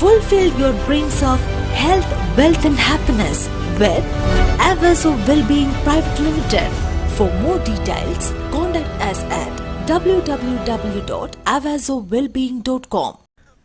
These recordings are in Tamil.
Fulfill your dreams of health, wealth and happiness with Avazo Wellbeing Private Limited. For more details, contact us at www.avazowellbeing.com.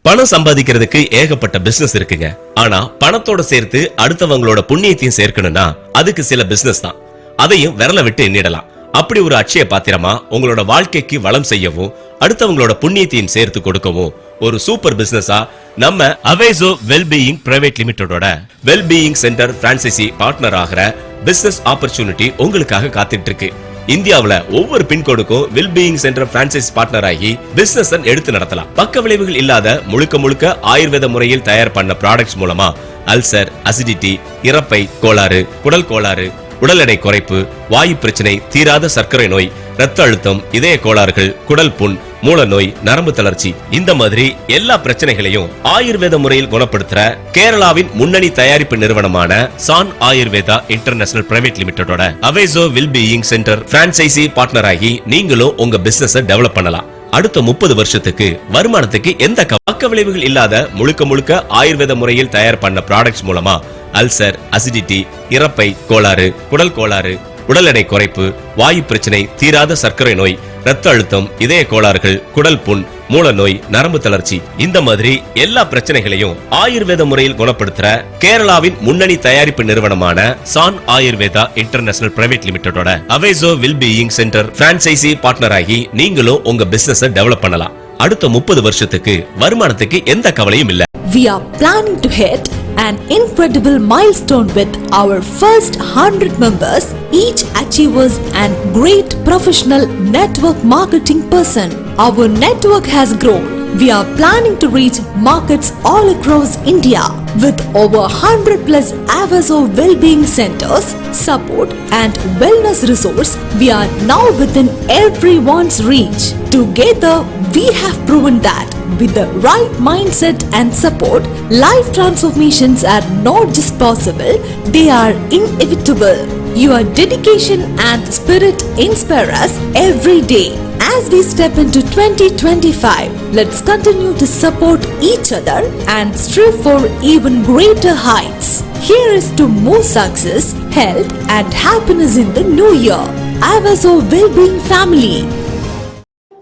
பணம் சம்பாதிக்கிறதுக்கு ஏகப்பட்ட பிசினஸ் இருக்குங்க. ஆனா பணத்தோட சேர்த்து அடுத்தவங்களோட புண்ணியத்தையும் சேர்க்கணும்னா அதுக்கு சில பிசினஸ் தான். அதையும் விரல விட்டு எண்ணிடலாம். அப்படி ஒரு அட்சய பாத்திரமா உங்களோட வாழ்க்கைக்கு வளம் செய்யவும் அடுத்தவங்களோட புண்ணியத்தையும் சேர்த்து கொடுக்கவும் ஒரு சூப்பர் பிசினஸா நம்ம அவேசோ வெல்பீயிங் பிரைவேட் லிமிடெடோட வெல்பீயிங் சென்டர் பிரான்சைசி பார்ட்னர் ஆகிற பிசினஸ் ஆப்பர்ச்சுனிட்டி உங்களுக்காக காத்துட்டு இருக்கு. இந்தியாவுல ஒவ்வொரு பின்கோடுக்கும் வெல்பீயிங் சென்டர் பிரான்சைசி பார்ட்னர் ஆகி பிசினஸ் எடுத்து நடத்தலாம். பக்க விளைவுகள் இல்லாத முழுக்க ஆயுர்வேத முறையில் தயார் பண்ண ப்ராடக்ட்ஸ் மூலமா அல்சர், அசிடிட்டி, இறப்பை கோளாறு, குடல் கோளாறு, உடல் எடை குறைப்பு, வாயு பிரச்சனை, தீராத சர்க்கரை நோய், ரத்த அழுத்தம், இதய கோளாறுகள், குடல் புண், மூல நோய், நரம்பு தளர்ச்சி இந்த மாதிரி எல்லா பிரச்சனைகளையும் ஆயுர்வேத முறையில் குணப்படுத்துற கேரளாவின் முன்னணி தயாரிப்பு நிறுவனமான சான் ஆயுர்வேதா இன்டர்நேஷனல் பிரைவேட் லிமிடெடோட Aveso wellbeing centre franchisee partner ஆகி நீங்களும் உங்க பிசினஸ் டெவலப் பண்ணலாம். அடுத்த 30 வருஷத்துக்கு வருமானத்துக்கு எந்த பக்க விளைவுகள் இல்லாத முழுக்க ஆயுர்வேத முறையில் தயார் பண்ண ப்ராடக்ட்ஸ் மூலமா அல்சர், அசிடிட்டி, இறப்பை கோளாறு, குடல் கோளாறு, உடல் எடை குறைப்பு, வாயு பிரச்சனை, தீராத சர்க்கரை நோய், ரத்த அழுத்தம், இதய கோளாறுகள், குடல் புண், மூல நோய், நரம்பு தளர்ச்சி இந்த மாதிரி எல்லா பிரச்சனைகளையும் ஆயுர்வேத முறையில் குணப்படுத்துற கேரளாவின் முன்னணி தயாரிப்பு நிறுவனமான சான் ஆயுர்வேதா இன்டர்நேஷனல் பிரைவேட் லிமிடெடோட Aveso wellbeing centre franchisee partner ஆகி நீங்களும் உங்க பிசினஸ் டெவலப் பண்ணலாம். அடுத்த 30 வருஷத்துக்கு வருமானத்துக்கு எந்த கவலையும் இல்ல. We are planning to hit an incredible milestone with our first 100 members, each achievers and great professional network marketing person. Our network has grown. We are planning to reach markets all across India with over 100 plus Avazo Wellbeing Centers, support and wellness resource. We are now within everyone's reach. Together, we have proven that with the right mindset and support, life transformations are not just possible, they are inevitable. Your dedication and spirit inspire us every day. As we step into 2025, let's continue to support each other and strive for even greater heights. Here is to more success, health and happiness in the new year. Avazo Wellbeing Family.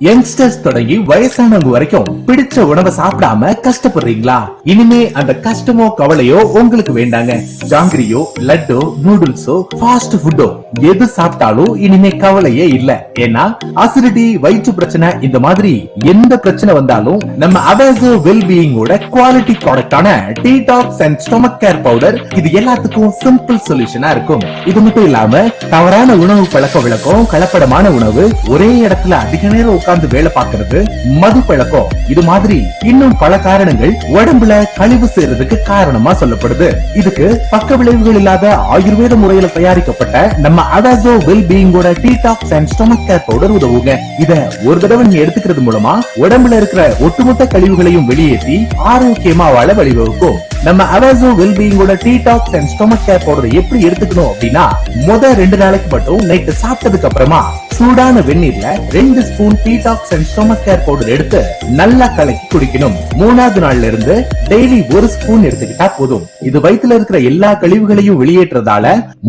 Youngsters தொடங்கி வயசானவங்க வரைக்கும் பிடிச்ச உணவை சாப்பிடாம கஷ்டப்படுறீங்களா? இனிமே அந்த கஷ்டமோ கவலையோ உங்களுக்கு வேண்டாங்க. ஜாங்கிரியோ, லட்டோ, நூடுல்ஸோ, ஃபாஸ்ட் ஃபுட்டோ எது சாப்பிட்டாலும் இனிமே கவலையே இல்ல. ஏன்னா அசிடிட்டி, வயிற்று பிரச்சனை இந்த மாதிரி எந்த பிரச்சனை வந்தாலும் நம்ம அவேசோ வெல்பீயிங்கோட குவாலிட்டி ப்ராடக்டான detox and stomach care powder இது எல்லாத்துக்கும் சிம்பிள் சொல்யூஷனா இருக்கும். இது மட்டும் இல்லாம தவறான உணவு பழக்க வழக்கம், கலப்படமான உணவு, ஒரே இடத்துல அதிக நேரம் உட்கார்ந்து வேலை பார்க்கிறது, மது பழக்கம் இது மாதிரி இன்னும் பல காரணங்கள் உடம்புல கழிவு சேர்றதுக்கு காரணமா சொல்லப்படுது. இதுக்கு பக்க விளைவுகள் இல்லாத ஆயுர்வேத முறையில தயாரிக்கப்பட்ட நம்ம அவேசோ வெல்பீயிங்கோட detox and stomach care powder உதவுங்க. இத ஒரு தடவை நீங்க எடுத்துக்கிறது மூலமா உடம்புல இருக்கிற ஒட்டுமொத்த கழிவுகளையும் வெளியேற்றி ஆரோக்கியமா வாழ வழிவகுக்கும். நம்ம அவேசோ வெல்பீயிங்கோட detox and stomach care powder எப்படி எடுத்துக்கணும் அப்படின்னா, முதல் 2 நாளைக்கு மட்டும் நைட் சாப்பிட்டதுக்கு அப்புறமா சூடான வெந்நீர்ல 2 spoon detox and stomach care powder எடுத்து நல்லா கலக்கி குடிக்கணும். 3வது நாள்ல இருந்து டெய்லி 1 ஸ்பூன் எடுத்துக்கிட்டா போதும். இது வயித்துல இருக்கிற எல்லா கழிவுகளையும் வெளியேற்றதால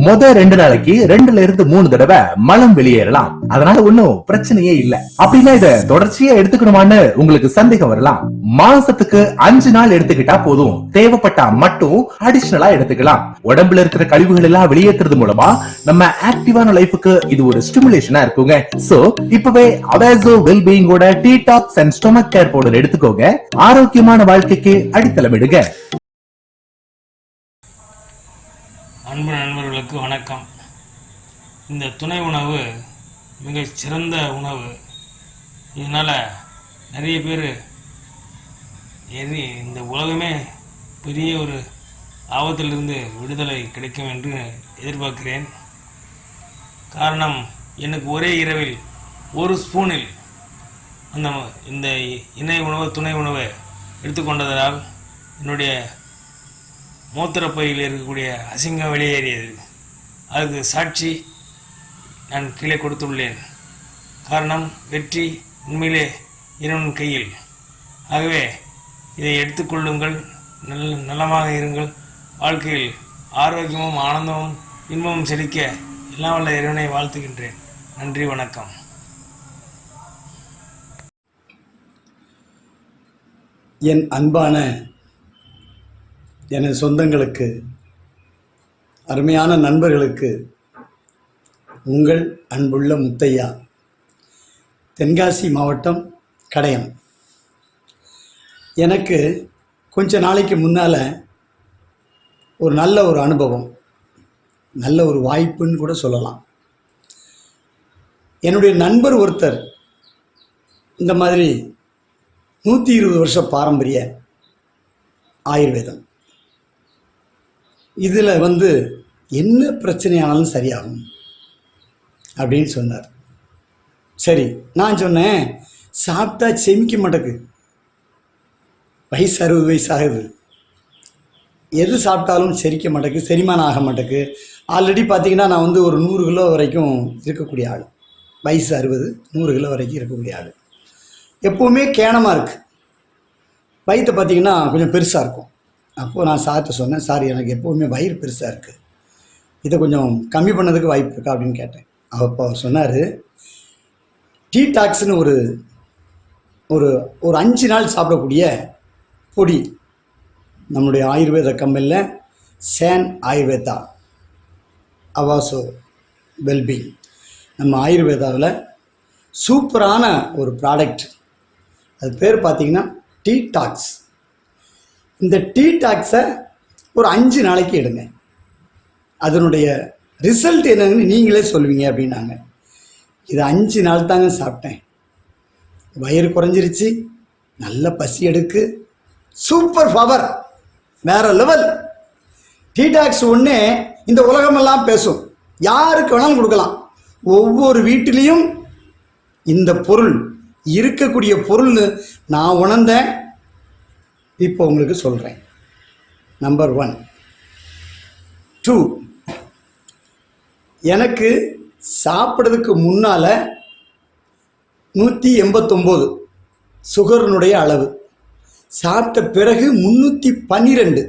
முதல் 2 நாளைக்கு 2ல இருந்து 3 தடவை மலம் வெளியேறலாம். அதனால ஒன்னும் பிரச்சனையே இல்ல. அப்படின்னா இத தொடர்ச்சியா எடுத்துக்கணுமான்னு உங்களுக்கு சந்தேகம் வரலாம். மாசத்துக்கு 5 நாள் எடுத்துக்கிட்டா போதும். தேவைப்பட்டா மட்டும் அடிஷனலா எடுத்துக்கலாம். உடம்புல இருக்கிற கழிவுகள் எல்லாம் வெளியேற்றுறது மூலமா நம்ம ஆக்டிவான லைஃபுக்கு இது ஒரு ஸ்டிமுலேஷனா இருக்குங்க. சோ இப்பவே அவேசோ வெல்பீயிங்கோட detox and stomach care powder எடுத்துக்கோங்க. ஆரோக்கியமான வாழ்க்கைக்கு அடித்தளமிடுங்க. அன்பு நண்பர்களுக்கு வணக்கம். இந்த துணை உணவு மிக சிறந்த உணவு. இதனால நிறைய பேர் இந்த உலகமே பெரிய ஒரு ஆபத்திலிருந்து விடுதலை கிடைக்கும் என்று எதிர்பார்க்கிறேன். காரணம், எனக்கு ஒரே இரவில் 1 ஸ்பூனில் இந்த இணை உணவு, துணை உணவை எடுத்துக்கொண்டதால் என்னுடைய மூத்திரப்பையில் இருக்கக்கூடிய அசிங்கம் வெளியேறியது. அதுக்கு சாட்சி நான் கீழே கொடுத்துள்ளேன். காரணம், வெற்றி உண்மையிலே இறைவன் கையில். ஆகவே இதை எடுத்துக்கொள்ளுங்கள். நலமாக இருங்கள். வாழ்க்கையில் ஆரோக்கியமும் ஆனந்தமும் இன்பமும் செழிக்க எல்லாம் வல்ல இறைவனை வாழ்த்துகின்றேன். நன்றி, வணக்கம். என் அன்பான எனது சொந்தங்களுக்கு, அருமையான நண்பர்களுக்கு உங்கள் அன்புள்ள முத்தையா, தென்காசி மாவட்டம் கடையம். எனக்கு கொஞ்ச நாளைக்கு முன்னால் ஒரு நல்ல ஒரு அனுபவம், நல்ல ஒரு வாய்ப்புன்னு கூட சொல்லலாம். என்னுடைய நண்பர் ஒருத்தர் இந்த மாதிரி 120 வருஷ பாரம்பரிய ஆயுர்வேதம், இதில் என்ன பிரச்சனையானாலும் சரியாகும் அப்படின்னு சொன்னார். சரி, நான் சொன்னேன், சாப்பிட்டா செமிக்க மாட்டேக்கு, வயசு 60 வயசு ஆகுது, எது சாப்பிட்டாலும் செரிக்க மாட்டேக்கு, செரிமானம் ஆக மாட்டேக்கு. ஆல்ரெடி பார்த்திங்கன்னா நான் ஒரு 100 கிலோ வரைக்கும் இருக்கக்கூடிய ஆள், வயசு 60, 100 கிலோ வரைக்கும் இருக்கக்கூடிய ஆள். எப்போவுமே கேனமாக இருக்குது, வயிற்றை பார்த்திங்கன்னா கொஞ்சம் பெருசாக இருக்கும். அப்போது நான் சார்கிட்ட சொன்னேன், சார் எனக்கு எப்போவுமே வயிறு பெருசாக இருக்குது, இதை கொஞ்சம் கம்மி பண்ணதுக்கு வாய்ப்பு இருக்கா அப்படின்னு கேட்டேன். அப்போ அவர் சொன்னார், டீடாக்ஸ்னு ஒரு ஒரு ஒரு 5 நாள் சாப்பிடக்கூடிய பொடி நம்முடைய ஆயுர்வேத கம்பெனியில் சேன் ஆயுர்வேதா அவாசோ வெல்பீங், நம்ம ஆயுர்வேதாவில் சூப்பரான ஒரு ப்ராடக்ட். அது பேர் பார்த்திங்கன்னா டீடாக்ஸ். இந்த டீடாக்ஸை ஒரு 5 நாளைக்கு எடுங்க, அதனுடைய ரிசல்ட் என்னன்னு நீங்களே சொல்லுவீங்க அப்படின்னாங்க. இது 5 நாள் தாங்க சாப்பிட்டேன், வயிறு குறைஞ்சிருச்சு, நல்ல பசி எடுக்கு, சூப்பர் பவர், வேற லெவல். டீடாக்ஸ் ஒன்று இந்த உலகமெல்லாம் பேசும், யாருக்கு வேணாலும் கொடுக்கலாம். ஒவ்வொரு வீட்டிலையும் இந்த பொருள் இருக்கக்கூடிய பொருள்னு நான் உணர்ந்தேன், இப்போ உங்களுக்கு சொல்கிறேன். நம்பர் 1. 2, எனக்கு சாப்பிட்றதுக்கு முன்னால் 189 சுகர்னுடைய அளவு, சாப்பிட்ட பிறகு 312.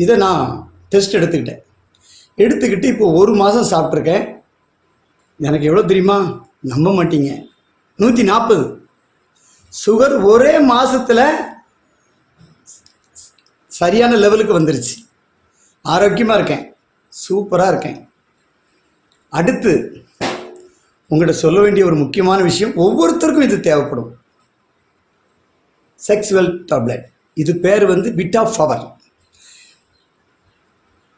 இதை நான் டெஸ்ட் எடுத்துக்கிட்டு இப்போ 1 மாதம் சாப்பிட்ருக்கேன். எனக்கு எவ்வளோ தெரியுமா? நம்ப மாட்டீங்க, 140 சுகர் ஒரே மாதத்தில் சரியான லெவலுக்கு வந்துருச்சு. ஆரோக்கியமாக இருக்கேன், சூப்பராக இருக்கேன். அடுத்து உங்கள்கிட்ட சொல்ல வேண்டிய ஒரு முக்கியமான விஷயம், ஒவ்வொருத்தருக்கும் இது தேவைப்படும். செக்ஸுவல் டேப்லெட், இது பேர் பிட் ஆஃப் பவர்.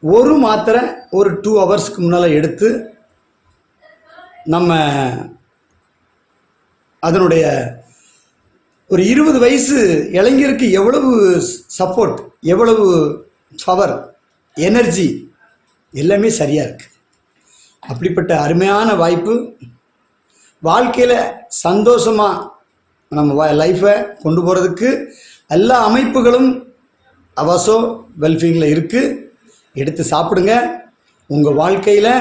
ஒரு மாத்திரை ஒரு 2 ஹவர்ஸ்க்கு முன்னால் எடுத்து நம்ம அதனுடைய ஒரு 20 வயசு இளைஞருக்கு எவ்வளவு சப்போர்ட், எவ்வளவு பவர், எனர்ஜி, எல்லாமே சரியாக இருக்குது. அப்படிப்பட்ட அருமையான வாய்ப்பு. வாழ்க்கையில் சந்தோஷமாக நம்ம லைஃப்பை கொண்டு போகிறதுக்கு எல்லா அமைப்புகளும் அவாசோ வெல்ஃபீங்கில் இருக்குது. எடுத்து சாப்பிடுங்க. உங்கள் வாழ்க்கையில்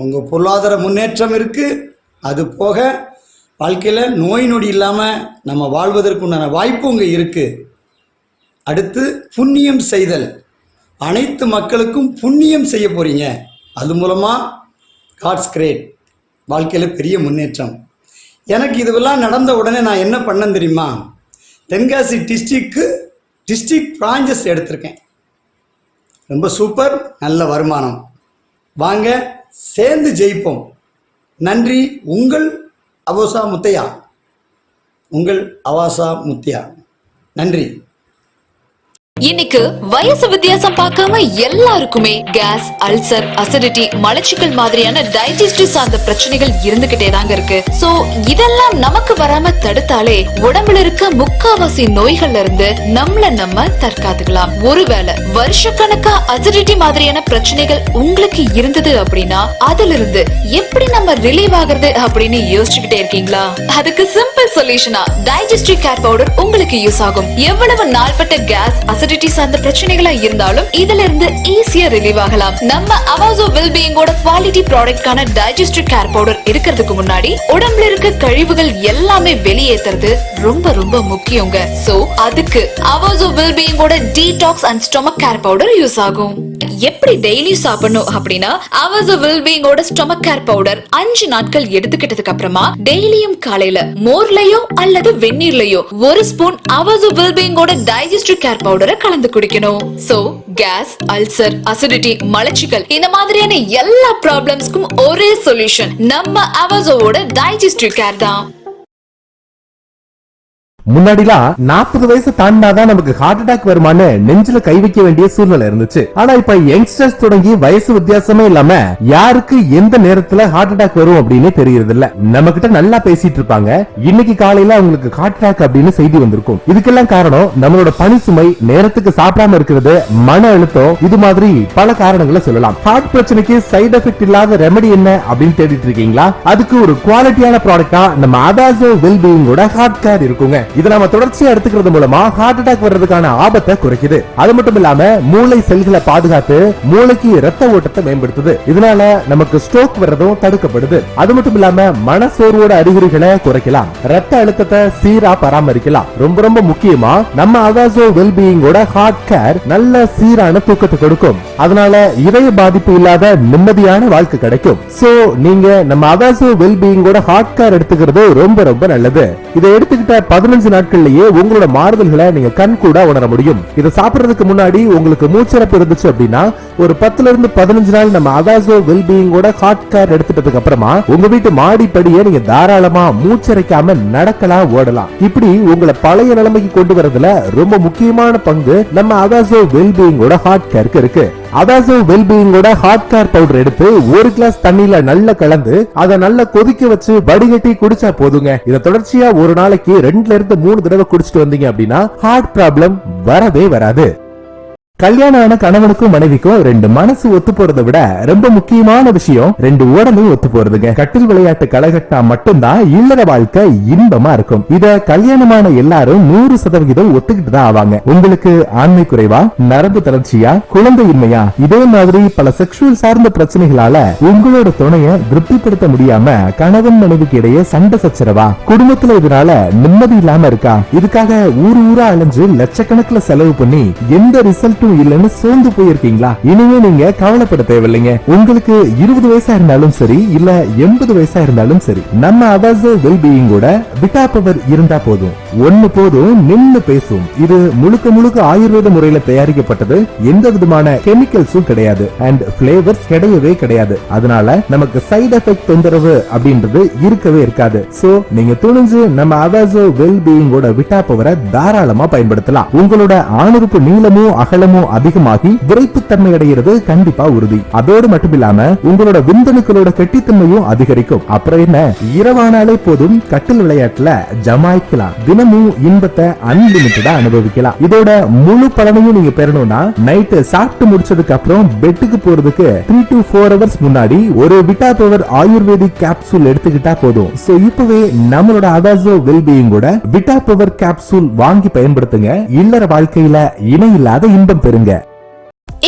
உங்கள் பொருளாதார முன்னேற்றம் இருக்குது. அது போக வாழ்க்கையில் நோய் நொடி இல்லாமல் நம்ம வாழ்வதற்குண்டான வாய்ப்பு உங்கள் இருக்குது. அடுத்து புண்ணியம் செய்தல், அனைத்து மக்களுக்கும் புண்ணியம் செய்ய போகிறீங்க. அது மூலமாக காட்ஸ் கிரேட், வாழ்க்கையில் பெரிய முன்னேற்றம். எனக்கு இதுவெல்லாம் நடந்த உடனே நான் என்ன பண்ணேன் தெரியுமா? தென்காசி டிஸ்ட்ரிக்ட் பிரான்ச்சஸ் எடுத்திருக்கேன். ரொம்ப சூப்பர், நல்ல வருமானம். வாங்க சேர்ந்து ஜெயிப்போம். நன்றி. உங்கள் அவாசா முத்தையா. நன்றி. இன்னைக்கு வயசு வித்தியாசம் பார்க்காம எல்லாருக்குமே கேஸ், அல்சர், அசிடிட்டி, மலச்சிக்கல் மாதிரியான டைஜஸ்டிவ் சார்ந்த பிரச்சனைகள் இருந்துகிட்டே தாங்க இருக்கு. சோ இதெல்லாம் நமக்கு வராம தடுத்தாலே உடம்புல இருக்க முக்காவாசி நோய்கள்ல இருந்து நம்ம தற்காத்துக்கலாம். ஒருவேளை வருஷக்கணக்கா அசிடிட்டி மாதிரியான பிரச்சனைகள் உங்களுக்கு இருந்தது அப்படின்னா அதுல இருந்து எப்படி நம்ம ரிலீவ் ஆகுறது அப்படின்னு யோசிச்சுக்கிட்டே இருக்கீங்களா? அதுக்கு சிம்பிள் சொல்யூஷனா டைஜஸ்டிவ் கேர் பவுடர் உங்களுக்கு யூஸ் ஆகும். எவ்வளவு நாள்பட்ட கேஸ், அசிடிட்டி அசிடிட்டி சார்ந்த பிரச்சனைகளா இருந்தாலும் இதுல இருந்து ஈஸியா ரிலீவ் ஆகலாம். நம்ம அவாசோ வெல்பீயிங்கோட குவாலிட்டி ப்ராடக்ட்கான டைஜஸ்டிவ் கேர் பவுடர் எடுக்கிறதுக்கு முன்னாடி உடம்புல இருக்க கழிவுகள் எல்லாமே வெளியேற்றுறது ரொம்ப ரொம்ப முக்கியங்க. சோ அதுக்கு அவாசோ வெல்பீயிங்கோட detox and stomach care powder use ஆகும். எப்படி டெய்லி சாப்பிடணும் அப்படின்னா அவாசோ வெல்பீயிங்கோட ஸ்டொமக் கேர் பவுடர் 5 நாட்கள் எடுத்துக்கிட்டதுக்கு அப்புறமா டெய்லியும் காலையில மோர்லயோ அல்லது வெந்நீர்லயோ 1 ஸ்பூன் அவாசோ வெல்பீயிங்கோட டைஜஸ்டிவ் கேர் பவுடரை கலந்து குடிக்கணும். சோ கேஸ், அல்சர், அசிடிட்டி, மலச்சிக்கல் இந்த மாதிரியான எல்லா ப்ராப்ளம்ஸ்க்கும் ஒரே சொல்யூஷன் நம்ம அவாசோவோட டைஜஸ்டிவ் கேர் தான். முன்னாடிலாம் 40 வயசு தாண்டாதான் நமக்கு ஹார்ட் அட்டாக் வருமானு நெஞ்சில கை வைக்க வேண்டிய சூழ்நிலை இருந்துச்சு. ஆனா இப்ப யங்ஸ்டர்ஸ் தொடங்கி வயசு வித்தியாசமே இல்லாம யாருக்கு எந்த நேரத்துல ஹார்ட் அட்டாக் வரும் அப்படின்னு தெரியறது இல்ல. நம்ம கிட்ட நல்லா பேசிட்டு இருப்பாங்க, இன்னைக்கு காலையில அவங்களுக்கு ஹார்ட் அட்டாக் அப்படின்னு செய்தி வந்திருக்கும். இதுக்கெல்லாம் காரணம் நம்மளோட பணி சுமை, நேரத்துக்கு சாப்பிடாம இருக்கிறது, மன அழுத்தம், இது மாதிரி பல காரணங்களை சொல்லலாம். ஹார்ட் பிரச்சனைக்கு சைடு எஃபெக்ட் இல்லாத ரெமெடி என்ன அப்படின்னு தேடிட்டு இருக்கீங்களா? அதுக்கு ஒரு குவாலிட்டியான ப்ராடக்டா நம்ம அவாசோ வெல்பீயிங்கோட ஹார்ட் கேர் இருக்குங்க. இத நாம தொடர்ச்சியா எடுத்துக்கிறது மூலமா ஹார்ட் அட்டாக் வர்றதுக்கான ஆபத்தை குறைக்குது. அது மட்டும் இல்லாம மூளை செல்களை பாதுகாத்து மூளைக்கு ரத்த ஓட்டத்தை மேம்படுத்துது. இதனால நமக்கு ஸ்ட்ரோக் வர்றதும் தடுக்கப்படுது. அது மட்டும் இல்லாம மனசோர்வோட அறிகுறிகளை குறைக்கலாம், ரத்த அழுத்தத்தை சீரா பராமரிக்கலாம். ரொம்ப ரொம்ப முக்கியமா நம்ம அவாசோ வெல்பீயிங்கோட ஹார்ட் கேர் நல்ல சீரான தூக்கத்தை கொடுக்கும். அதனால இதய பாதிப்பு இல்லாத நிம்மதியான வாழ்க்கை கிடைக்கும். சோ நீங்க நம்ம அவாசோ வெல்பீயிங்கோட ஹார்ட் கேர் எடுத்துக்கிறது ரொம்ப ரொம்ப நல்லது. இதை எடுத்துக்கிட்ட 15 நாட்கள்லயே உங்களோட மாறுதல்களை நீங்க கண் கூட உணர முடியும். இதை சாப்பிடுறதுக்கு முன்னாடி உங்களுக்கு மூச்சரப்பு இருந்துச்சு அப்படின்னா ஒரு 10 இருந்து 15 நாள் நம்ம அவாசோ வெல்பீயிங்கோட ஹார்ட் கேர் எடுத்துட்டதுக்கு அப்புறமா உங்க வீட்டு மாடிப்படியே நீங்க தாராளமா மூச்சரைக்காம நடக்கலாம், ஓடலாம். இப்படி உங்களை பழைய நிலைமைக்கு கொண்டு வரதுல ரொம்ப முக்கியமான பங்கு நம்ம அவாசோ வெல்பீயிங்கோட ஹார்ட் கேருக்கு இருக்கு. அவாசோ வெல்பீயிங்கோட ஹார்ட் கேர் பவுடர் எடுத்து 1 கிளாஸ் தண்ணியில நல்லா கலந்து அதை நல்லா கொதிக்க வச்சு வடிகட்டி குடிச்சா போதுங்க. இதை தொடர்ச்சியா ஒரு நாளைக்கு 2 இருந்து 3 தடவை குடிச்சிட்டு வந்தீங்க அப்படின்னா ஹார்ட் ப்ராப்ளம் வரவே வராது. கல்யாணம் ஆன கணவனுக்கும் மனைவிக்கும் 2 மனசு ஒத்து போறதை விட ரொம்ப முக்கியமான விஷயம் 2 உடலும் ஒத்து போறதுங்க. கட்டில் விளையாட்டு களைகட்டா மட்டும்தான் இல்லற வாழ்க்கை இன்பமா இருக்கும். இத கல்யாணமான எல்லாரும் 100% ஒத்துக்கிட்டு தான் ஆவாங்க. உங்களுக்கு ஆண்மை குறைவா, நரம்பு தளர்ச்சியா, குழந்தையின்மையா, இதே மாதிரி பல செக்ஷுவல் சார்ந்த பிரச்சனைகளால உங்களோட துணையை திருப்திப்படுத்த முடியாம கணவன் மனைவிக்கு இடையே சண்டை சச்சரவா, குடும்பத்துல இதனால நிம்மதி இல்லாம இருக்கா, இதுக்காக ஊரா அலைஞ்சு லட்சக்கணக்கில் செலவு பண்ணி எந்த ரிசல்ட் இல்லன்னு சோர்ந்து போயிருக்கீங்களா? இனிமே நீங்க கவலைப்பட தேவையில்லைங்க. உங்களுக்கு 20 வயசா இருந்தாலும் சரி, இல்ல 80 வயசா இருந்தாலும் சரி, நம்ம அவாசோ வெல்பீயிங்கோட விட்டா பவர் இருந்தா போதும். ஒண்ணு போதும், நின்னு பேசும். இது முழுக்க முழுக்க ஆயுர்வேத முறையில தயாரிக்கப்பட்டது. எந்த விதமான கெமிக்கல்ஸும் கிடையாது அண்ட் பிளேவர்ஸ் கிடையவே கிடையாது. அதனால நமக்கு சைடு எஃபெக்ட் தொந்தரவு அப்படின்றது இருக்கவே இருக்காது. சோ நீங்க துணிஞ்சு நம்ம அவாசோ வெல்பீயிங்கோட விட்டா பவரை தாராளமா பயன்படுத்தலாம். உங்களோட ஆணுறுப்பு நீளமும் அகலமும் அதிகமாகி விரைப்புத்தன்மை அடைகிறது கண்டிப்பா உறுதி. அதோடு மட்டும் இல்லாம உங்களோட விந்தணுக்களோட கெட்டித்தன்மையும் அதிகரிக்கும். அப்புறம் என்ன, இரவானாலே போதும் கட்டில் விளையாட்டுல ஜமாய்க்கலாம். தினமும் இன்பத்தை அன்லிமிட்டடா அனுபவிக்கலாம். இதோட முழு பலனையும் நீங்க பெறணும்னா நைட்டு சாப்பிட்டு முடிச்சதுக்கு அப்புறம் பெட்டுக்கு போறதுக்கு 3 to 4 hours முன்னாடி ஒரு விட்டா பவர் ஆயுர்வேதிக் கேப்சூல் எடுத்துக்கிட்டா போதும். சோ இப்பவே நம்மளோட அவாசோ வெல்பீயிங்கோட விட்டா பவர் கேப்சூல் வாங்கி பயன்படுத்துங்க. இல்லற வாழ்க்கையில இணையில்லாத இன்பம் பெறுங்க.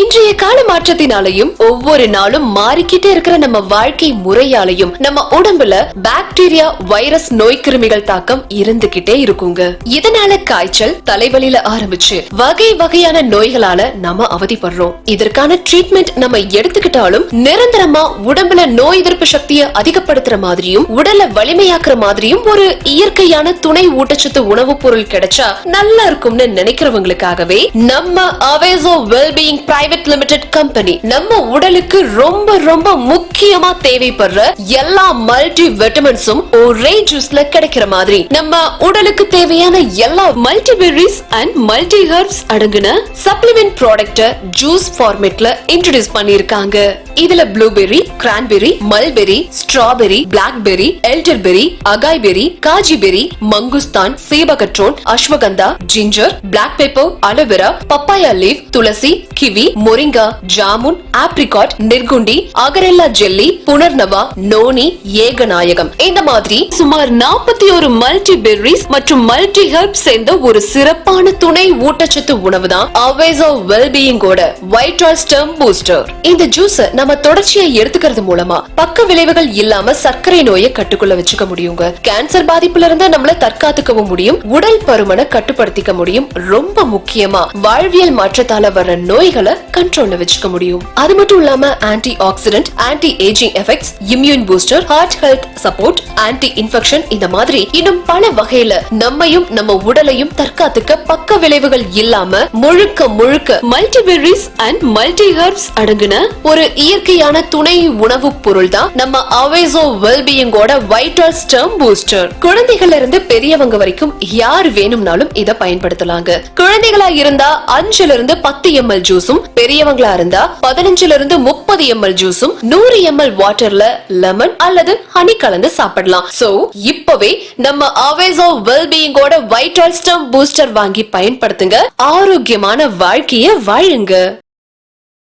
இன்றைய கால மாற்றத்தினாலையும் ஒவ்வொரு நாளும் மாறிக்கிட்டே இருக்கிற நம்ம வாழ்க்கை முறையாலையும் நம்ம உடம்புல பாக்டீரியா, வைரஸ், நோய் கிருமிகள் தாக்கம் இருந்துகிட்டே இருக்குங்க. இதனால காய்ச்சல், தலைவலியில ஆரம்பிச்சு வகை வகையான நோய்களால நம்ம அவதிப்படுறோம். இதற்கான ட்ரீட்மெண்ட் நம்ம எடுத்துக்கிட்டாலும் நிரந்தரமா உடம்புல நோய் எதிர்ப்பு சக்தியை அதிகப்படுத்துற மாதிரியும் உடலை வலிமையாக்குற மாதிரியும் ஒரு இயற்கையான துணை ஊட்டச்சத்து உணவுப் பொருள் கிடைச்சா நல்லா இருக்கும்னு நினைக்கிறவங்களுக்காகவே நம்ம Aveso wellbeing private limited company நம்ம உடலுக்கு ரொம்ப ரொம்ப முக்கியமா தேவைப்படுற எல்லா மல்டி விட்டமின்ஸும் ஒரே ஜூஸ்ல கிடைக்கிற மாதிரி நம்ம உடலுக்கு தேவையான எல்லா மல்டிபெர்ரிஸ் அண்ட் மல்டி ஹெர்ப்ஸ் அடங்குன சப்ளிமெண்ட் ப்ராடக்ட ஜூஸ் ஃபார்மேட்ல இன்ட்ரோடியூஸ் பண்ணிருக்காங்க. இதுல blueberry, cranberry, mulberry, strawberry, blackberry, elderberry, acai berry, goji berry, மங்குஸ்தான், sea buckthorn, ashwagandha, ginger, black pepper, aloe vera, papaya leaf, tulsi, kiwi, moringa, jamun, apricot, nirgundi, அகரெல்லா ஜெல்லி, புனர்னவா, நோனி, ஏகநாயகம் இந்த மாதிரி சுமார் 41 மல்டி பெர்ரிஸ் மற்றும் மல்டி ஹெர்ப்ஸ் சேர்ந்த ஒரு சிறப்பான துணை ஊட்டச்சத்து உணவு தான் அவேசோ வெல்பீயிங்கோட வைட்டால் ஸ்டெம் பூஸ்டர். இந்த ஜூஸ் நம்ம தொடர்ச்சியா எடுத்துக்கிறது மூலமா பக்க விளைவுகள் இல்லாம சர்க்கரை நோயை கட்டுக்குள்ள வச்சுக்க முடியுங்க. கேன்சர் பாதிப்புல இருந்து நம்மள தற்காத்துக்கவும் முடியும், உடல் பருமனை கட்டுப்படுத்திக்க முடியும், ரொம்ப முக்கியமா வாழ்வியல் மாற்றத்தால வர நோய்களை கண்ட்ரோல்ல வச்சுக்க முடியும். அது மட்டும் இல்லாம antioxidant, anti ageing effects, immune booster, heart health support, anti infection இந்த மாதிரி இன்னும் பல வகையில நம்மையும் நம்ம உடலையும் தற்காத்துக்க பக்க விளைவுகள் இல்லாம முழுக்க முழுக்க மல்டிபெர்ரிஸ் அண்ட் மல்டி ஹெர்ப்ஸ் அடங்குன ஒரு இயற்கையான துணை உணவு பொருள் தான் நம்ம அவேசோ வெல்பீயிங்கோட வைட்டால் ஸ்டெம் பூஸ்டர். குழந்தைகள்ல இருந்து பெரியவங்க வரைக்கும் யார் வேணும்னாலும் இத பயன்படுத்தலாங்க. குழந்தைகளா இருந்தா 5 இருந்து 10 ml ஜூஸும், பெரியவங்களா இருந்தா 15 இருந்து 30 ml ஜூஸும் 100 ml வாட்டர்ல லெமன் அல்லது ஹனி கலந்து சாப்பிடலாம். சோ இப்பவே நம்ம அவேசோ வெல்பீயிங்கோட வைட்டால் ஸ்டெம் பூஸ்டர் வாங்கி பயன்படுத்துங்க. ஆரோக்கியமான வாழ்க்கைய வாழுங்க.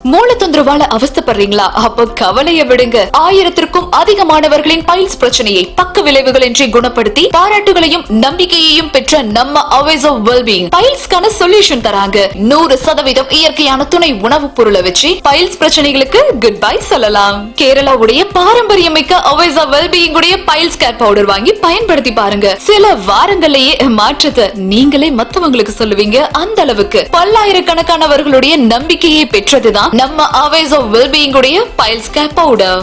மூல தொந்தரவால அவஸ்தப்படுறீங்களா? அப்ப கவலைய விடுங்க. 1000த்திற்கும் அதிகமானவர்களின் பைல்ஸ் பிரச்சனையை பக்க விளைவுகள் இன்றி குணப்படுத்தி பாராட்டுகளையும் நம்பிக்கையையும் பெற்ற நம்ம அவேசோ வெல்பீயிங் பைல்ஸ்க்கான சொல்யூஷன் தராங்க. 100% இயற்கையான துணை உணவு பொருளை வச்சு பைல்ஸ் பிரச்சனைகளுக்கு குட் பை சொல்லலாம். கேரளாவுடைய பாரம்பரியமிக்க அவேசோ வெல்பீயிங் உடைய பைல்ஸ் கேர் பவுடர் வாங்கி பயன்படுத்தி பாருங்க. சில வாரங்களையே மாற்றத்தை நீங்களே மத்தவங்களுக்கு சொல்லுவீங்க. அந்த அளவுக்கு பல்லாயிரக்கணக்கானவர்களுடைய நம்பிக்கையை பெற்றதுதான் நம்ம அவேசோ வெல்பீயிங் உடைய பைல்ஸ் கேர் பவுடர்.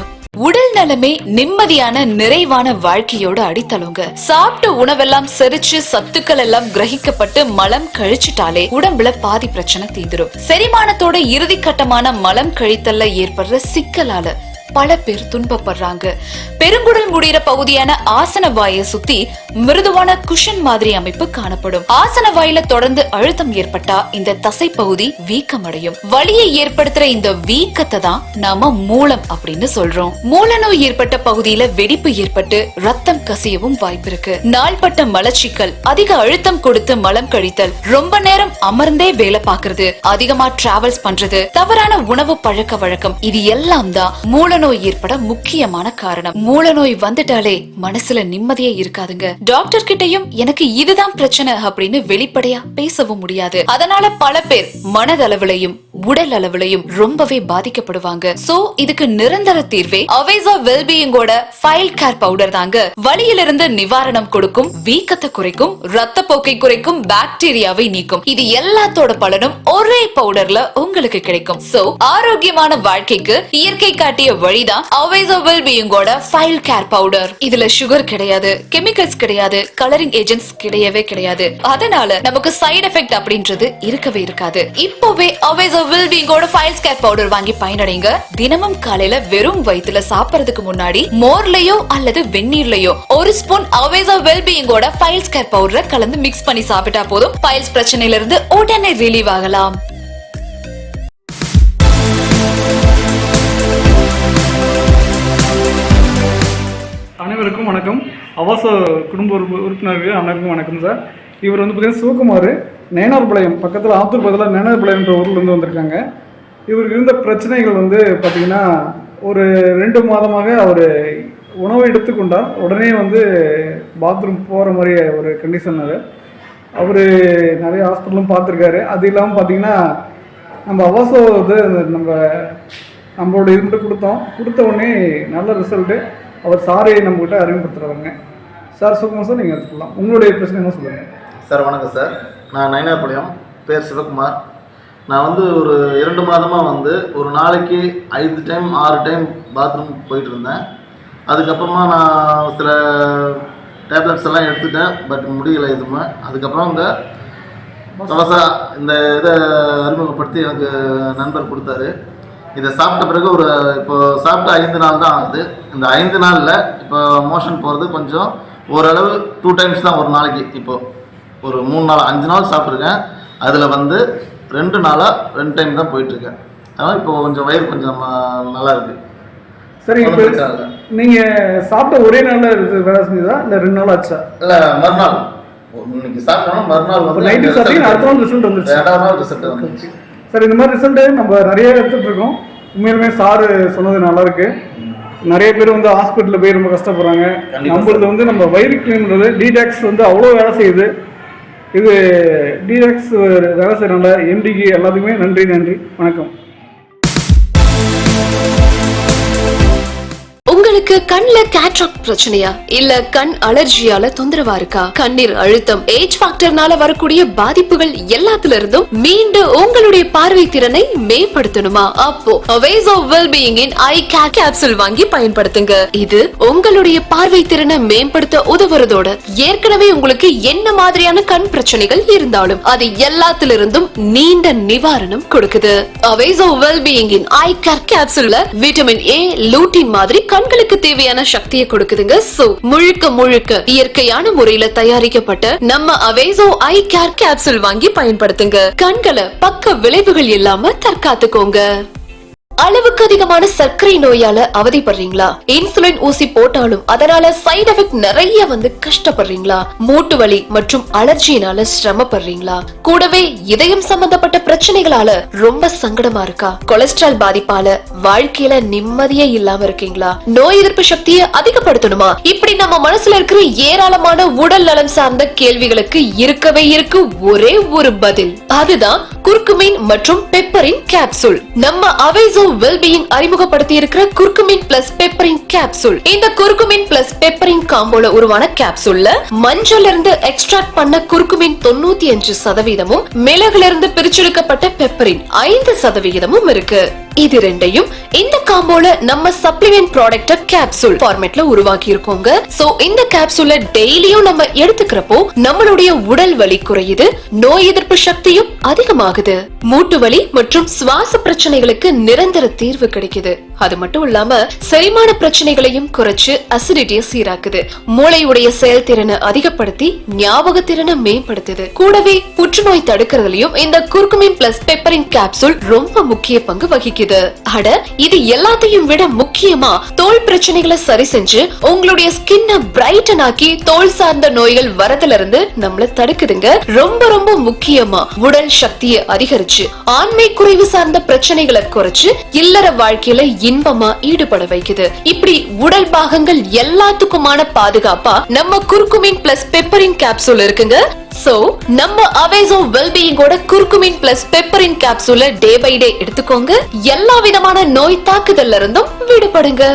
உடல் நலமே நிம்மதியான நிறைவான வாழ்க்கையோட அடித்தளங்க. சாப்பிட்ட உணவெல்லாம் செரிச்சு சத்துக்கள் எல்லாம் கிரகிக்கப்பட்டு மலம் கழிச்சுட்டாலே உடம்புல பாதி பிரச்சனை தீந்துரும். செரிமானத்தோட இறுதி கட்டமான மலம் கழித்தல்ல ஏற்படுற சிக்கலால பல பேர் துன்பப்படுறாங்க. பெருங்குடல் முடிகிற பகுதியான ஆசன வாயை சுத்தி மிருதுவான குஷன் மாதிரி அமைப்பு காணப்படும். ஆசன வாயில தொடர்ந்து அழுத்தம் ஏற்பட்டா இந்த தசை பகுதி வீக்கமடையும். வலியை ஏற்படுத்துற இந்த வீக்கத்தை தான் நாம மூலம் அப்படின்னு சொல்றோம். மூல நோய் ஏற்பட்ட பகுதியில வெடிப்பு ஏற்பட்டு ரத்தம் கசியவும் வாய்ப்பு இருக்கு. நாள்பட்ட மலச்சிக்கல், அதிக அழுத்தம் கொடுத்து மலம் கழித்தல், ரொம்ப நேரம் அமர்ந்தே வேலை பார்க்கறது, அதிகமா டிராவல்ஸ் பண்றது, தவறான உணவு பழக்க வழக்கம், இது எல்லாம் தான் மூல நோய் ஏற்பட முக்கியமான காரணம். மூல நோய் வந்துட்டாலே மனசுல நிம்மதியே இருக்காதுங்க. டாக்டர் கிட்டையும் எனக்கு இதுதான் பிரச்சனை அப்படின்னு வெளிப்படையா பேசவும் முடியாது. அதனால பல பேர் மனதளவிலையும் உடல் அளவிலையும் ரொம்பவே பாதிக்கப்படுவாங்க. சோ இதுக்கு நிரந்தர தீர்வே அவேசோ வெல்பீயிங்கோட ஃபைல் கேர் பவுடர் தாங்க. வலியிலிருந்து நிவாரணம் கொடுக்கும், வீக்கத்தை குறைக்கும், ரத்த போக்கை குறைக்கும், பாக்டீரியாவை நீக்கும். இது எல்லாத்தோட பலனும் ஒரே பவுடர்ல உங்களுக்கு கிடைக்கும். சோ ஆரோக்கியமான வாழ்க்கைக்கு இயற்கை காட்டிய வழிதான் அவேசோ வெல்பீயிங்கோட ஃபைல் கேர் பவுடர். இதுல சுகர் கிடையாது, கெமிக்கல்ஸ் கிடையாது, கலரிங் ஏஜென்ட்ஸ் கிடையவே கிடையாது. அதனால நமக்கு சைடு எஃபெக்ட் அப்படின்றது இருக்கவே இருக்காது. இப்போவே அவேசோ வெல்பீயிங்கோட ஃபைல் கேர் பவுடர் வாங்கி பயனடைங்க. தினமும் காலையில வெறும் வயிற்றுல சாப்பிடுறதுக்கு முன்னாடி மோர்லயோ அல்லது வெந்நீர்லயோ 1 ஸ்பூன் அவேசோ வெல்பீயிங்கோட ஃபைல் கேர் பவுடரை கலந்து மிக்ஸ் பண்ணி சாப்பிட்டா போதும். பைல்ஸ் பிரச்சனையில இருந்து உடனே ரிலீவ் ஆகலாம். அனைவருக்கும் வணக்கம். அவாச குடும்ப உறுப்பினர்கள் அனைவருக்கும் வணக்கம் சார். இவர் வந்து பார்த்தீங்கன்னா சிவகுமார், நயனார்பாளையம் பக்கத்தில் ஆத்தூர் பக்கத்தில் நயனார்பாளையம்ன்ற ஊர்லேருந்து வந்திருக்காங்க. இவருக்கு இருந்த பிரச்சனைகள் வந்து பார்த்திங்கன்னா ஒரு 2 மாதமாக அவர் உணவு எடுத்துக்கொண்டால் உடனே வந்து பாத்ரூம் போகிற மாதிரி ஒரு கண்டிஷன். அவர் நிறைய ஹாஸ்பிட்டலும் பார்த்துருக்காரு. அது இல்லாமல் பார்த்திங்கன்னா நம்ம அவாசோ இது நம்மளோட இது மட்டும் கொடுத்த உடனே நல்ல ரிசல்ட்டு. அவர் சாரை நம்மகிட்ட அறிமுகப்படுத்துகிறவங்க சார். சுகுமார் சார், நீங்கள் எடுத்துக்கலாம். உங்களுடைய பிரச்சனை என்ன சொல்லுங்கள் சார்? வணக்கம் சார். நான் நயனார்பாளையம், பேர் சிவகுமார். நான் வந்து ஒரு 2 மாதமாக வந்து ஒரு நாளைக்கு 5 டைம் 6 டைம் பாத்ரூம் போயிட்டு இருந்தேன். அதுக்கப்புறமா நான் சில டேப்லெட்ஸ் எல்லாம் எடுத்துட்டேன், பட் முடியலை எதுவுமே. அதுக்கப்புறம் இந்த தவசா இந்த இதை அறிமுகப்படுத்தி எனக்கு நண்பர் கொடுத்தாரு. இதை சாப்பிட்ட பிறகு இப்போ சாப்பிட்ட 5 நாள் தான் ஆகுது. இந்த 5 நாளில் இப்போ மோஷன் போகிறது கொஞ்சம் ஓரளவு 2 டைம்ஸ் தான் ஒரு நாளைக்கு. இப்போது ஒரு 3 நாள் 5 நாள் சாப்பிட்ருக்கேன். அதில் வந்து 2 நாளாக 2 டைம் தான் போயிட்டுருக்கேன். அதனால் இப்போ கொஞ்சம் வயிறு கொஞ்சம் நல்லா இருக்குது. சரி, இப்போ நீங்கள் சாப்பிட்ட ஒரே நாளில் இது வேலை செஞ்சதா இல்லை 2 நாள் ஆச்சா? இல்லை, மறுநாள். இன்னைக்கு சாப்பிட்டோம்னா மறுநாள் வந்து நைட்டு சாப்பிட்டீங்க, அடுத்த நாள் ரிசல்ட் வந்துச்சு. 2வது நாள் ரிசல்ட் வந்துச்சு. சார், இந்த மாதிரி ரிசல்ட்டு நம்ம நிறைய எடுத்துகிட்டு இருக்கோம். உண்மையிலுமே சாரு சொன்னது நல்லா இருக்கு. நிறைய பேர் வந்து ஹாஸ்பிட்டலில் போய் ரொம்ப கஷ்டப்படுறாங்க. நம்மளது வந்து நம்ம வயிறு கிளீன் பண்ணுறது டீடாக்ஸ் வந்து அவ்வளோ வேலை செய்யுது. இது டீடாக்ஸ் வேலை செய்கிறனால எம்டிக்கு எல்லாத்துக்குமே நன்றி. வணக்கம். உங்களுக்கு கண்ல கேட்ராக்ட் பிரச்சனையா இல்ல கண் அலர்ஜியால தொந்தரவா இருக்கா? கண்ணீர் அழுத்தம், ஏஜ் ஃபேக்டர்னால வரக்கூடிய பாதிப்புகள் எல்லாத்துல இருந்தும் மீண்டு உங்களுடைய பார்வை திறனை மேம்படுத்தணுமா? அப்போ அவேசோ வெல்பீயிங்கின் ஐ கேர் கேப்சூல் வாங்கி பயன்படுத்துங்க. இது உங்களுடைய பார்வை திறனை மேம்படுத்த உதவுறதோட ஏற்கனவே உங்களுக்கு என்ன மாதிரியான கண் பிரச்சனைகள் இருந்தாலும் அது எல்லாத்துல இருந்தும் நீண்ட நிவாரணம் கொடுக்குது. அவேசோ வெல்பீயிங்கின் ஐ கேர் கேப்சூல்ல விட்டமின் ஏ, லூட்டின் மாதிரி கண்களுக்கு தேவையான சக்தியை கொடுக்குதுங்க. சோ முழுக்க இயற்கையான முறையில தயாரிக்கப்பட்ட நம்ம அவேசோ ஐ கேர் கேப்சூல் வாங்கி பயன்படுத்துங்க. கண்களை பக்க விளைவுகள் இல்லாம தற்காத்துக்கோங்க. அளவுக்கு அதிகமான சர்க்கரை நோயால அவதிப்படுறீங்களா? இன்சுலின் ஊசி போட்டாலும் அதனால சைடு எஃபெக்ட் நிறைய வந்து கஷ்டப்படுறீங்களா? மூட்டு வலி மற்றும் அலர்ஜினால சிரமப்படுறீங்களா? கூடவே இதயம் சம்பந்தப்பட்ட பிரச்சனைகளால ரொம்ப சங்கடமா இருக்கா? கொலஸ்ட்ரால் பாதிப்பால வாழ்க்கையில நிம்மதியே இல்லாம இருக்கீங்களா? நோய் எதிர்ப்பு சக்தியை அதிகப்படுத்தணுமா? இப்படி நம்ம மனசுல இருக்கிற ஏராளமான உடல் நலம் சார்ந்த கேள்விகளுக்கு இருக்கவே இருக்கு ஒரே ஒரு பதில். அதுதான் குர்குமின் மற்றும் பெப்பரின் கேப்சூல். நம்ம அவேசோ வெல்பீயிங் அறிமுகப்படுத்தி இருக்கிற குர்குமின் பிளஸ் பெப்பரின் கேப்சூல். இந்த குர்குமின் பிளஸ் பெப்பரின் காம்போல உருவான கேப்சூல்ல மஞ்சள்ல இருந்து எக்ஸ்ட்ராக்ட் பண்ண குர்குமின் 95%, மிளகுல இருந்து பிரிச்செடுக்கப்பட்ட பெப்பரின் 5% இருக்கு. இது ரெண்டையும் இந்த காம்போல நம்ம சப்ளிமெண்ட் ப்ராடக்ட் கேப்சூல் ஃபார்மேட்ல உருவாக்கி இருக்கோங்க. சோ இந்த கேப்சூல டெய்லியும் நம்ம எடுத்துக்கிறப்போ நம்மளுடைய உடல் வலி குறையுது, நோய் எதிர்ப்பு சக்தியும் அதிகமாகுது, மூட்டு வலி மற்றும் சுவாச பிரச்சனைகளுக்கு நிரந்தர தீர்வு கிடைக்குது. அது மட்டும் இல்லாம செரிமான பிரச்சனைகளையும் குறைச்சு அசிடிட்டியை சீராக்குது, மூளையுடைய செயல்திறனை அதிகப்படுத்தி ஞாபக திறனை மேம்படுத்துது. கூடவே புற்றுநோய் தடுக்கிறதுலயும் இந்த குர்குமின் பிளஸ் பெப்பரின் கேப்சூல் ரொம்ப முக்கிய பங்கு வகிக்குது. அட, இது எல்லாத்தையும் விட முக்கியமா தோல் பிரச்சனைகளை சரி செஞ்சு உங்களுடைய ஸ்கின்னை பிரைட்டன் ஆக்கி தோல் சார்ந்த நோய்கள் வரதுல இருந்து நம்மள தடுக்குதுங்க. ரொம்ப முக்கியமா உடல் சக்தியை அதிகரிச்சு ஆண்மை குறைவு சார்ந்த பிரச்சனைகளை குறைச்சு இல்லற வாழ்க்கையில இன்பமா ஈடுபட வைக்குது. இப்படி உடல் பாகங்கள் எல்லாத்துக்குமான பாதுகாப்பா நம்ம குர்குமின் பிளஸ் பெப்பரின் கேப்சூல் இருக்குங்க. சோ நம்ம அவேசோ வெல்பீயிங்கோட குர்குமின் பிளஸ் பெப்பரின் கேப்சூல டே பை டே எடுத்துக்கோங்க. எல்லா விதமான நோய் தாக்குதல்ல இருந்தும் விடுபடுங்க.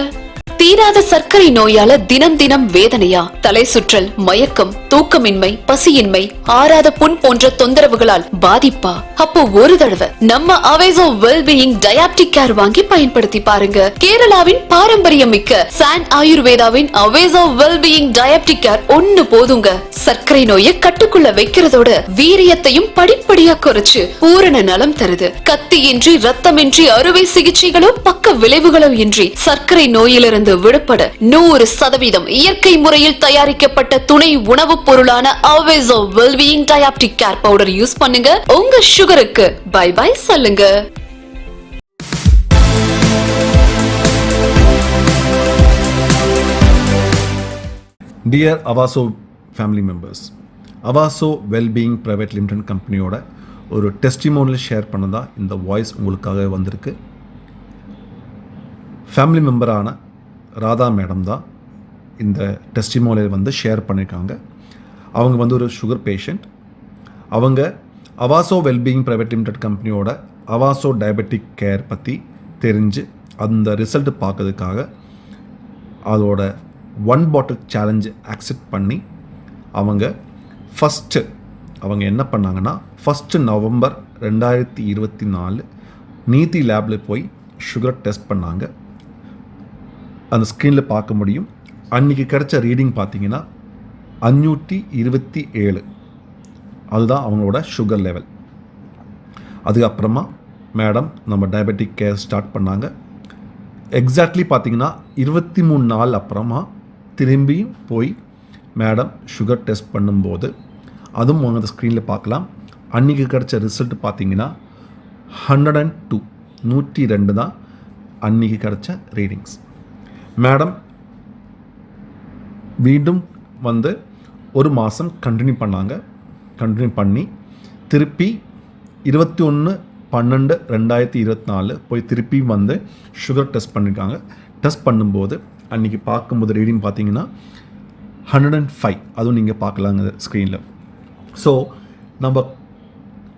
தீராத சர்க்கரை நோயால தினம் வேதனையா? தலை சுற்றல், மயக்கம், தூக்கமின்மை, பசியின்மை, ஆறாத புண் போன்ற தொந்தரவுகளால் பாதிப்பா? அப்போ ஒரு தடவை நம்ம அவேசோ வெல்பீயிங் டயாப்டிக் கேர் வாங்கி பயன்படுத்தி பாருங்க. கேரளாவின் பாரம்பரியம் மிக்க சான் ஆயுர்வேதாவின் அவேசோ வெல்பீயிங் டயாப்டிக் கேர் ஒண்ணு போதுங்க. சர்க்கரை நோயை கட்டுக்குள்ள வைக்கிறதோட வீரியத்தையும் படிப்படியா குறைச்சு பூரண நலம் தருது. கத்தியின்றி ரத்தமின்றி அறுவை சிகிச்சைகளோ பக்க விளைவுகளோ இன்றி சர்க்கரை நோயிலிருந்து விடுபட 100% இயற்கை முறையில் தயாரிக்கப்பட்ட துணை உணவுப் பொருளான Aveso wellbeing diabetic care powder use பண்ணுங்க. உங்க சுகருக்கு பை பை சொல்லுங்க. Dear Avaso family members, Avaso wellbeing private limited கம்பெனியோட ஒரு டெஸ்டிமோனியல் ஷேர் பண்ணதா இந்த வாய்ஸ் உங்களுக்காக வந்திருக்கு. ஃபேமிலி மெம்பரான ராதா மேடம் தான் இந்த டெஸ்டிமோனியல் வந்து ஷேர் பண்ணியிருக்காங்க. அவங்க வந்து ஒரு சுகர் பேஷண்ட். அவங்க அவாசோ வெல்பீயிங் பிரைவேட் லிமிடெட் கம்பெனியோட அவாசோ டயபெட்டிக் கேர் பற்றி தெரிஞ்சு அந்த ரிசல்ட் பார்க்கறதுக்காக அதோட 1 பாட்டில் சேலஞ்சு அக்செப்ட் பண்ணி அவங்க என்ன பண்ணாங்கன்னா 1 நவம்பர் 2024 நீதி லேபில் போய் சுகர் டெஸ்ட் பண்ணாங்க. அந்த ஸ்க்ரீனில் பார்க்க முடியும். அன்றைக்கி கிடைச்ச ரீடிங் பார்த்தீங்கன்னா 527. அதுதான் அவங்களோட சுகர் லெவல். அதுக்கப்புறமா மேடம் நம்ம டயபெட்டிக் கேர் ஸ்டார்ட் பண்ணாங்க. எக்ஸாக்ட்லி பார்த்தீங்கன்னா 23 நாள் அப்புறமா திரும்பியும் போய் மேடம் சுகர் டெஸ்ட் பண்ணும்போது அதுவும் அந்த ஸ்க்ரீனில் பார்க்கலாம். அன்றைக்கி கிடைச்ச ரிசல்ட் பார்த்தீங்கன்னா 102. 102 தான் அன்றைக்கி கிடச்ச ரீடிங்ஸ். மேடம் மீண்டும் வந்து ஒரு மாதம் கண்டினியூ பண்ணி திருப்பி 21/12/2024 போய் திருப்பி வந்து சுகர் டெஸ்ட் பண்ணியிருக்காங்க. டெஸ்ட் பண்ணும்போது அன்றைக்கி பார்க்கும்போது ரீடிங் பார்த்தீங்கன்னா 105, அதுவும் நீங்கள் பார்க்கலாங்க ஸ்க்ரீனில். ஸோ நம்ம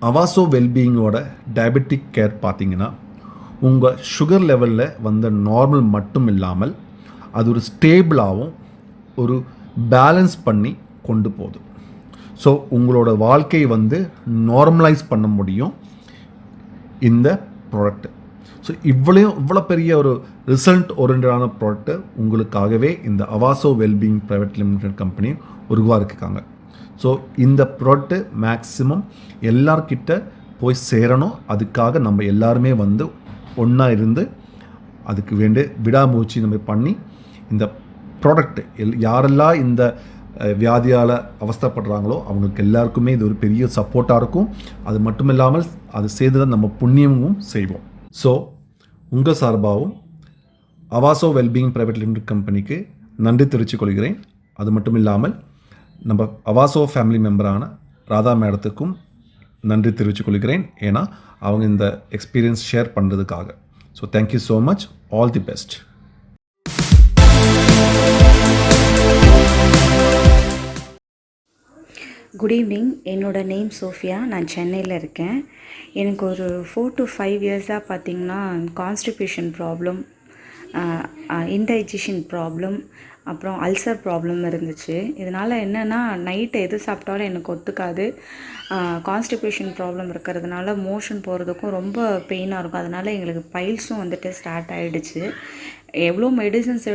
அவாசோ வெல்பீயிங்கோட டயபெட்டிக் கேர் பார்த்தீங்கன்னா உங்கள் சுகர் லெவலில் வந்து நார்மல் மட்டும் இல்லாமல் அது ஒரு ஸ்டேபிளாகவும் ஒரு பேலன்ஸ் பண்ணி கொண்டு போகுது. ஸோ உங்களோட வாழ்க்கையை வந்து நார்மலைஸ் பண்ண முடியும் இந்த ப்ராடக்ட்டு. ஸோ இவ்வளோ பெரிய ஒரு ரிசல்ட் ஓரியன்டான ப்ராடக்ட்டு உங்களுக்காகவே இந்த அவாசோ வெல்பீயிங் ப்ரைவேட் லிமிடெட் கம்பெனி உருவாக்கியிருக்காங்க. ஸோ இந்த ப்ராடக்ட்டு மேக்ஸிமம் எல்லார்கிட்ட போய் சேரணும். அதுக்காக நம்ம எல்லாருமே வந்து ஒன்றா இருந்து அதுக்கு விடாமுயற்சி நம்ம பண்ணி இந்த ப்ராடக்ட்டு யாரெல்லாம் இந்த வியாதியால் அவஸ்தைப்படுறாங்களோ அவங்களுக்கு எல்லாருக்குமே இது ஒரு பெரிய சப்போர்ட்டாக இருக்கும். அது மட்டும் இல்லாமல் அது செய்து தான் நம்ம புண்ணியமும் செய்வோம். ஸோ உங்கள் சார்பாகவும் அவாசோ வெல்பீயிங் ப்ரைவேட் லிமிடெட் கம்பெனிக்கு நன்றி தெரிவித்துக் கொள்கிறேன். அது மட்டும் இல்லாமல் நம்ம அவாசோ ஃபேமிலி மெம்பரான ராதா மேடத்துக்கும் நன்றி தெரிவித்துக் கொள்கிறேன். ஏன்னா அவங்க இந்த எக்ஸ்பீரியன்ஸ் ஷேர் பண்ணுறதுக்காக. So thank you so much. All the best. Good evening. என்னோட நேம் சோஃபியா. நான் சென்னையில் இருக்கேன். எனக்கு ஒரு 4 to 5 இயர்ஸாக பார்த்திங்கன்னா கான்ஸ்டிபேஷன் ப்ராப்ளம், இன்டைஜஷன் ப்ராப்ளம், அப்புறம் அல்சர் ப்ராப்ளம் இருந்துச்சு. இதனால் என்னென்னா நைட்டு எது சாப்பிட்டாலும் எனக்கு ஒத்துக்காது. கான்ஸ்டிபேஷன் ப்ராப்ளம் இருக்கிறதுனால மோஷன் போகிறதுக்கும் ரொம்ப பெயினாக இருக்கும். அதனால் எங்களுக்கு பைல்ஸும் வந்துட்டு ஸ்டார்ட் ஆகிடுச்சு. எவ்வளோ மெடிசன்ஸ்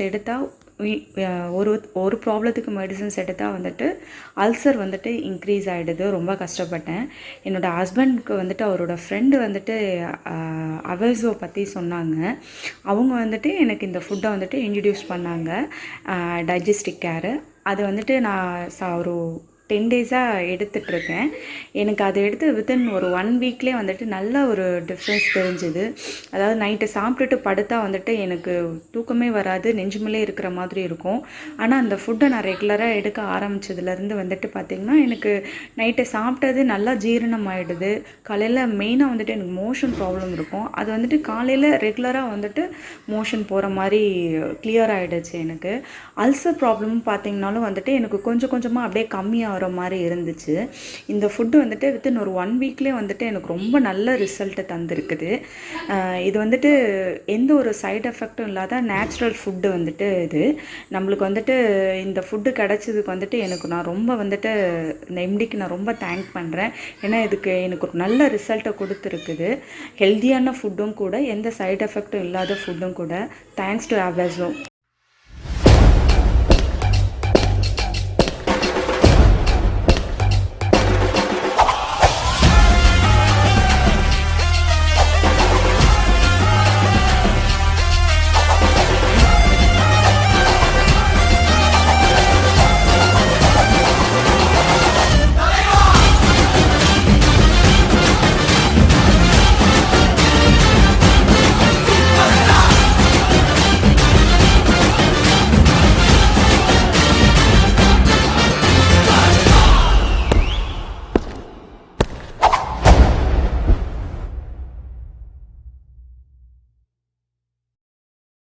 எடுத்தால் ஒரு ப்ராப்ளத்துக்கு மெடிசன்ஸ் எடுத்தால் வந்துட்டு அல்சர் வந்துட்டு இன்க்ரீஸ் ஆகிடுது. ரொம்ப கஷ்டப்பட்டேன். என்னோடய ஹஸ்பண்ட்க்கு வந்துட்டு அவரோட ஃப்ரெண்டு வந்துட்டு அவாசோ பற்றி சொன்னாங்க. அவங்க வந்துட்டு எனக்கு இந்த ஃபுட்டை வந்துட்டு இன்ட்ரடியூஸ் பண்ணாங்க, டைஜஸ்டிக் கேரு. அது வந்துட்டு நான் ஒரு 10 டேஸாக எடுத்துகிட்ருக்கேன். எனக்கு அதை எடுத்து வித்தின் ஒரு 1 வீக்லேயே வந்துட்டு நல்ல ஒரு டிஃப்ரென்ஸ் தெரிஞ்சுது. அதாவது நைட்டு சாப்பிட்டுட்டு படுத்தா வந்துட்டு எனக்கு தூக்கமே வராது, நெஞ்சுமலே இருக்கிற மாதிரி இருக்கும். ஆனால் அந்த ஃபுட்டை நான் ரெகுலராக எடுக்க ஆரம்பித்ததுலேருந்து வந்துட்டு பார்த்திங்கன்னா எனக்கு நைட்டு சாப்பிட்டது நல்லா ஜீரணம் ஆகிடுது. காலையில் மெயினாக வந்துட்டு எனக்கு மோஷன் ப்ராப்ளம் இருக்கும். அது வந்துட்டு காலையில் ரெகுலராக வந்துட்டு மோஷன் போகிற மாதிரி கிளியர் ஆகிடுச்சு. எனக்கு அல்சர் ப்ராப்ளமும் பார்த்திங்கனாலும் வந்துட்டு எனக்கு கொஞ்சம் கொஞ்சமாக அப்படியே கம்மியாக மாதிரி இருந்துச்சு. இந்த ஃபுட்டு வந்துட்டு வித்தின் ஒரு 1 வீக்லேயே வந்துட்டு எனக்கு ரொம்ப நல்ல ரிசல்ட்டை தந்திருக்குது. இது வந்துட்டு எந்த ஒரு சைடு எஃபெக்டும் இல்லாத நேச்சுரல் ஃபுட்டு வந்துட்டு இது நம்மளுக்கு வந்துட்டு இந்த ஃபுட்டு கிடச்சதுக்கு வந்துட்டு நான் ரொம்ப வந்துட்டு இந்த எம்டிக்கு நான் ரொம்ப தேங்க் பண்ணுறேன். ஏன்னா இதுக்கு எனக்கு ஒரு நல்ல ரிசல்ட்டை கொடுத்துருக்குது. ஹெல்த்தியான ஃபுட்டும் கூட, எந்த சைடு எஃபெக்டும் இல்லாத ஃபுட்டும் கூட. Thanks to அவாசோ.